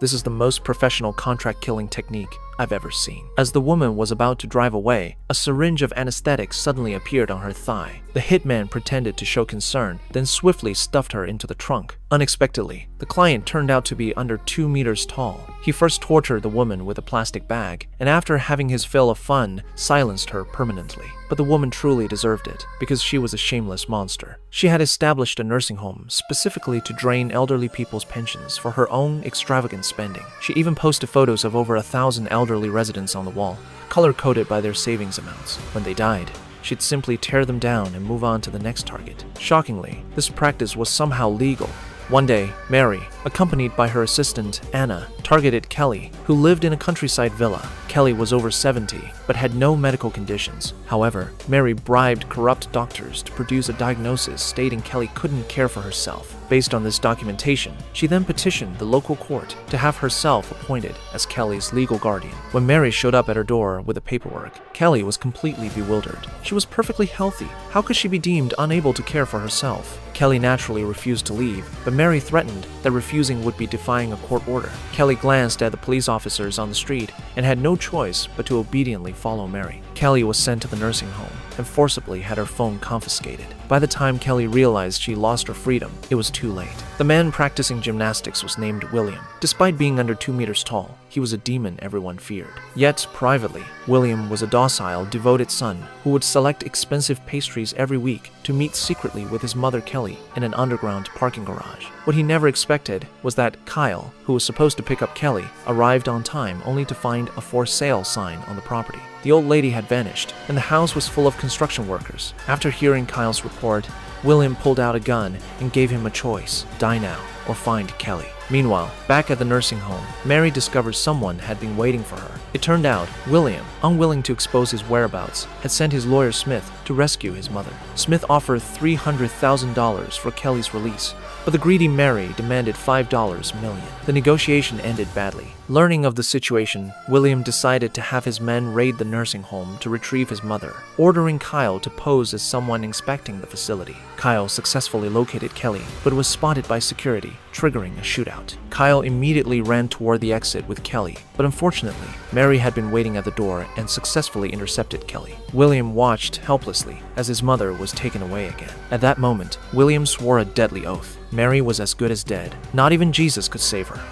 This is the most professional contract killing technique I've ever seen. As the woman was about to drive away, a syringe of anesthetic suddenly appeared on her thigh. The hitman pretended to show concern, then swiftly stuffed her into the trunk. Unexpectedly, the client turned out to be under 2 meters tall. He first tortured the woman with a plastic bag, and after having his fill of fun, silenced her permanently. But the woman truly deserved it, because she was a shameless monster. She had established a nursing home specifically to drain elderly people's pensions for her own extravagant spending. She even posted photos of over 1,000 elderly residents on the wall, color-coded by their savings amounts. When they died, she'd simply tear them down and move on to the next target. Shockingly, this practice was somehow legal. One day, Mary, accompanied by her assistant, Anna, targeted Kelly, who lived in a countryside villa. Kelly was over 70, but had no medical conditions. However, Mary bribed corrupt doctors to produce a diagnosis stating Kelly couldn't care for herself. Based on this documentation, she then petitioned the local court to have herself appointed as Kelly's legal guardian. When Mary showed up at her door with the paperwork, Kelly was completely bewildered. She was perfectly healthy. How could she be deemed unable to care for herself? Kelly naturally refused to leave, but Mary threatened that refusing would be defying a court order. Kelly glanced at the police officers on the street and had no choice but to obediently follow Mary. Kelly was sent to the nursing home and forcibly had her phone confiscated. By the time Kelly realized she lost her freedom, it was too late. The man practicing gymnastics was named William. Despite being under 2 meters tall, he was a demon everyone feared. Yet, privately, William was a docile, devoted son who would select expensive pastries every week to meet secretly with his mother Kelly in an underground parking garage. What he never expected was that Kyle, who was supposed to pick up Kelly, arrived on time only to find a for sale sign on the property. The old lady had vanished, and the house was full of construction workers. After hearing Kyle's report, William pulled out a gun and gave him a choice: die now or find Kelly. Meanwhile, back at the nursing home, Mary discovered someone had been waiting for her. It turned out, William, unwilling to expose his whereabouts, had sent his lawyer Smith to rescue his mother. Smith offered $300,000 for Kelly's release, but the greedy Mary demanded $5 million. The negotiation ended badly. Learning of the situation, William decided to have his men raid the nursing home to retrieve his mother, ordering Kyle to pose as someone inspecting the facility. Kyle successfully located Kelly, but was spotted by security, triggering a shootout. Kyle immediately ran toward the exit with Kelly, but unfortunately, Mary had been waiting at the door and successfully intercepted Kelly. William watched helplessly as his mother was taken away again. At that moment, William swore a deadly oath. Mary was as good as dead. Not even Jesus could save her.